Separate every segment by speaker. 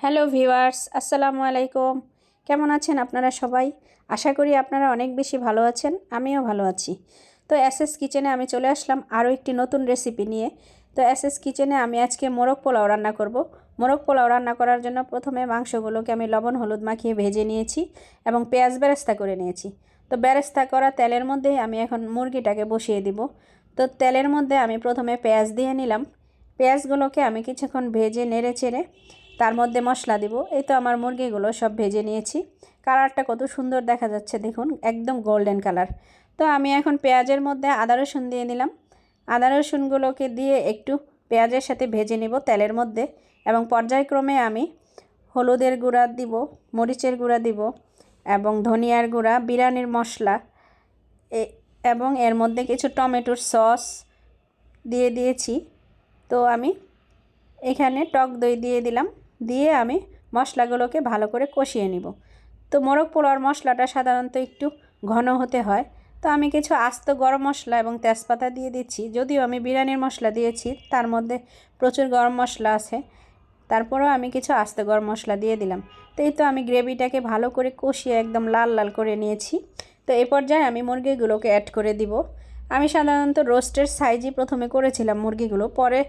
Speaker 1: Hello viewers, আসসালামু আলাইকুম। কেমন আছেন আপনারা সবাই? আশা করি আপনারা অনেক বেশি ভালো আছেন, আমিও ভালো আছি। তো এসএস কিচেনে আমি চলে আসলাম আরও একটি নতুন রেসিপি নিয়ে। তো এসএস কিচেনে আমি আজকে মোরগ পোলাও রান্না করব। মোরগ পোলাও রান্না করার জন্য প্রথমে মাংসগুলোকে আমি লবণ হলুদ মাখিয়ে ভেজে নিয়েছি এবং পেঁয়াজ বেরেস্তা করে নিয়েছি। তো বেরেস্তা করা তেলের মধ্যেই আমি এখন মুরগিটাকে বসিয়ে দিব। তো তেলের মধ্যে আমি প্রথমে পেঁয়াজ দিয়ে নিলাম। পেঁয়াজগুলোকে আমি কিছুক্ষণ ভেজে নেড়ে চেড়ে তার মধ্যে মশলা দিব। এই তো আমার মুরগিগুলো সব ভেজে নিয়েছি। কালারটা কত সুন্দর দেখা যাচ্ছে দেখুন, একদম গোল্ডেন কালার। তো আমি এখন পেঁয়াজের মধ্যে আদা রসুন দিয়ে নিলাম। আদা রসুনগুলোকে দিয়ে একটু পেঁয়াজের সাথে ভেজে নিব তেলের মধ্যে, এবং পর্যায়ক্রমে আমি হলুদের গুঁড়া দিব, মরিচের গুঁড়া দিব এবং ধনিয়ার গুঁড়া, বিরিয়ানির মশলা এবং এর মধ্যে কিছু টমেটোর সস দিয়ে দিয়েছি। তো আমি এখানে টক দই দিয়ে দিলাম, দিয়ে আমি মশলাগুলোকে ভালো করে কষিয়ে নিব। তো মোরগ পোলাওর মশলাটা সাধারণত একটু ঘন হতে হয়। তো আমি কিছু আস্ত গরম মশলা এবং তেজপাতা দিয়ে দিচ্ছি। যদিও আমি বিরিয়ানির মশলা দিয়েছি, তার মধ্যে প্রচুর গরম মশলা আছে, তারপরেও আমি কিছু আস্ত গরম মশলা দিয়ে দিলাম। তো এই তো আমি গ্রেভিটাকে ভালো করে কষিয়ে একদম লাল লাল করে নিয়েছি। তো এই পর্যায়ে আমি মুরগিগুলোকে অ্যাড করে দিব। আমি সাধারণত রোস্টের সাইজই প্রথমে করেছিলাম মুরগিগুলো, পরে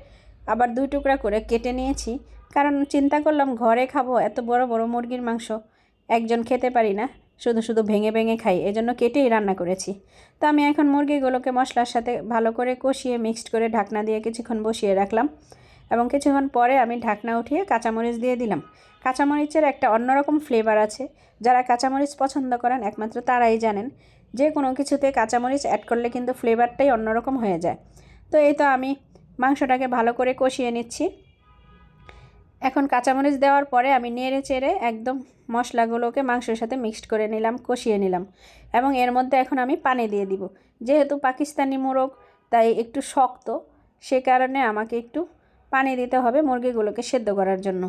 Speaker 1: আবার 2 টুকরা করে কেটে নিয়েছি, কারণ চিন্তা করলাম ঘরে খাবো, এত বড় বড় মুরগির মাংস একজন খেতে পারি না, শুধু শুধু ভেঙে ভেঙে খাই, এজন্য কেটেই রান্না করেছি। তো আমি এখন মুরগিগুলোকে মশলার সাথে ভালো করে কষিয়ে মিক্সড করে ঢাকনা দিয়ে কিছুক্ষণ বসিয়ে রাখলাম, এবং কিছুক্ষণ পরে আমি ঢাকনা উঠিয়ে কাঁচামরিচ দিয়ে দিলাম। কাঁচামরিচের একটা অন্যরকম ফ্লেভার আছে, যারা কাঁচামরিচ পছন্দ করেন একমাত্র তারাই জানেন। যে কোনো কিছুতে কাঁচামরিচ অ্যাড করলে কিন্তু ফ্লেভারটাই অন্যরকম হয়ে যায়। তো এই তো আমি মাংসটাকে ভালো করে কষিয়ে নিচ্ছি। এখন কাঁচামরিচ দেওয়ার পরে আমি নেড়ে চেড়ে একদম মশলাগুলোকে মাংসের সাথে মিক্সড করে নিলাম, কষিয়ে নিলাম, এবং এর মধ্যে এখন আমি পানি দিয়ে দিব। যেহেতু পাকিস্তানি মোরগ তাই একটু শক্ত, সে কারণে আমাকে একটু পানি দিতে হবে মুরগিগুলোকে সেদ্ধ করার জন্য।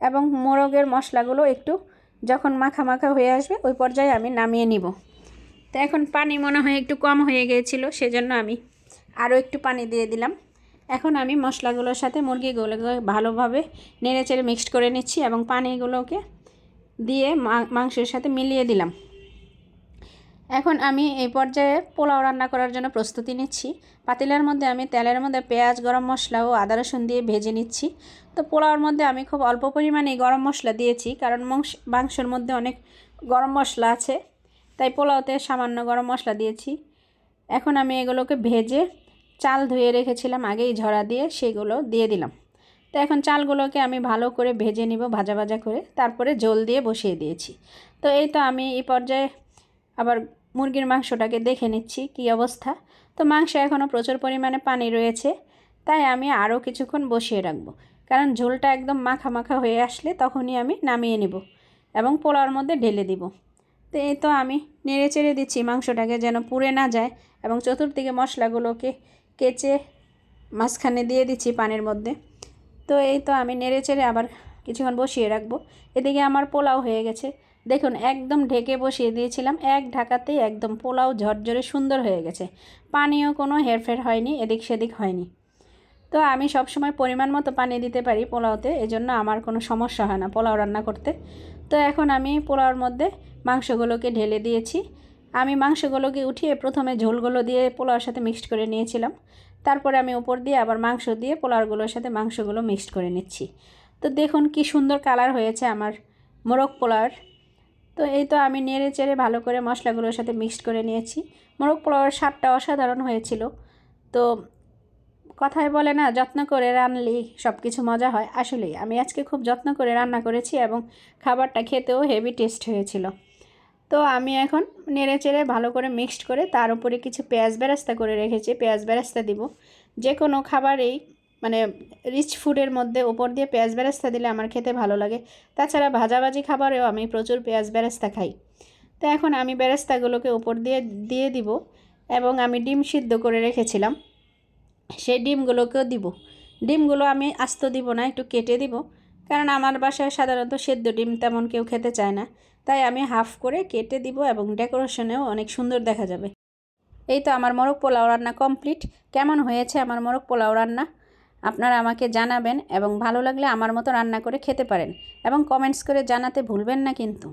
Speaker 1: এবং মোরগের মশলাগুলো একটু যখন মাখা মাখা হয়ে আসবে ওই পর্যায়ে আমি নামিয়ে নিব। তো এখন পানি মনে হয় একটু কম হয়ে গিয়েছিল, সেজন্য আমি আরও একটু পানি দিয়ে দিলাম। এখন আমি মশলাগুলোর সাথে মুরগিগুলোকে ভালোভাবে নেড়েচেড়ে মিক্সড করে নিচ্ছি এবং পানিগুলোকে দিয়ে মাংসের সাথে মিলিয়ে দিলাম। এখন আমি এই পর্যায়ে পোলাও রান্না করার জন্য প্রস্তুতি নিচ্ছি। পাতিলার মধ্যে আমি তেলের মধ্যে পেঁয়াজ, গরম মশলা ও আদা রসুন দিয়ে ভেজে নিচ্ছি। তো পোলাওর মধ্যে আমি খুব অল্প পরিমাণে গরম মশলা দিয়েছি, কারণ মাংসের মধ্যে অনেক গরম মশলা আছে, তাই পোলাওতে সামান্য গরম মশলা দিয়েছি। এখন আমি এগুলোকে ভেজে চাল ধুয়ে রেখেছিলাম আগেই ঝরা দিয়ে, সেগুলো দিয়ে দিলাম। তো এখন চালগুলোকে আমি ভালো করে ভেজে নিব, ভাজা ভাজা করে, তারপরে জল দিয়ে বসিয়ে দিয়েছি। তো এই তো আমি এই পর্যায়ে আবার মুরগির মাংসটাকে দেখে নিচ্ছি কী অবস্থা। তো মাংসে এখনও প্রচুর পরিমাণে পানি রয়েছে, তাই আমি আরও কিছুক্ষণ বসিয়ে রাখবো, কারণ ঝোলটা একদম মাখা মাখা হয়ে আসলে তখনই আমি নামিয়ে নেব এবং পোলাওর মধ্যে ঢেলে দিব। তো এই তো আমি নেড়ে চেড়ে দিচ্ছি মাংসটাকে যেন পুড়ে না যায়, এবং চতুর্দিকে মশলাগুলোকে কেচে মাঝখানে দিয়ে দিচ্ছি পানির মধ্যে। তো এই তো আমি নেড়ে চেড়ে আবার কিছুক্ষণ বসিয়ে রাখবো। এদিকে আমার পোলাও হয়ে গেছে, দেখুন একদম ঢেকে বসিয়ে দিয়েছিলাম, এক ঢাকাতেই একদম পোলাও ঝরঝরে সুন্দর হয়ে গেছে। পানিও কোনো হেরফের হয়নি, এদিক সেদিক হয়নি। তো আমি সবসময় পরিমাণ মতো পানি দিতে পারি পোলাওতে, এজন্য আমার কোনো সমস্যা হয় না পোলাও রান্না করতে। তো এখন আমি পোলাওর মধ্যে মাংসগুলোকে ঢেলে দিয়েছি। আমি মাংসগুলোকে উঠিয়ে প্রথমে ঝোলগুলো দিয়ে পোলাওর সাথে মিক্সড করে নিয়েছিলাম, তারপরে আমি উপর দিয়ে আবার মাংস দিয়ে পোলাওগুলোর সাথে মাংসগুলো মিক্সড করে নিচ্ছি। তো দেখুন কি সুন্দর কালার হয়েছে আমার মোরগ পোলাওর। তো এই তো আমি নেড়ে চেড়ে ভালো করে মশলাগুলোর সাথে মিক্সড করে নিয়েছি। মোরগ পোলাওয়ের স্বাদটা অসাধারণ হয়েছিল। তো কথায় বলে না, যত্ন করে রান্নলেই সব কিছু মজা হয়। আসলেই আমি আজকে খুব যত্ন করে রান্না করেছি এবং খাবারটা খেতেও হেভি টেস্ট হয়েছিল। তো আমি এখন নেড়ে চেড়ে ভালো করে মিক্সড করে তার উপরে কিছু পেঁয়াজ বেরেস্তা করে রেখেছি, পেঁয়াজ বেরেস্তা দিব। যে কোনো খাবারেই মানে রিচ ফুডের মধ্যে ওপর দিয়ে পেঁয়াজ বেরেস্তা দিলে আমার খেতে ভালো লাগে। তাছাড়া ভাজাভাজি খাবারেও আমি প্রচুর পেঁয়াজ বেরেস্তা খাই। তো এখন আমি বেরেস্তাগুলোকে উপর দিয়ে দিয়ে দিব, এবং আমি ডিম সিদ্ধ করে রেখেছিলাম সেই ডিমগুলোকেও দিব। ডিমগুলো আমি আস্ত দিব না, একটু কেটে দিব, কারণ আমার বাসায় সাধারণত সেদ্ধ ডিম তেমন কেউ খেতে চায় না, তাই আমি হাফ করে কেটে দিব, এবং ডেকোরেশনেও অনেক সুন্দর দেখা যাবে। এই তো আমার মোরগ পোলাও রান্না কমপ্লিট। কেমন হয়েছে আমার মোরগ পোলাও রান্না? আপনারা আমাকে জানাবেন এবং ভালো লাগলে আমার মতো রান্না করে খেতে পারেন এবং কমেন্টস করে জানাতে ভুলবেন না কিন্তু।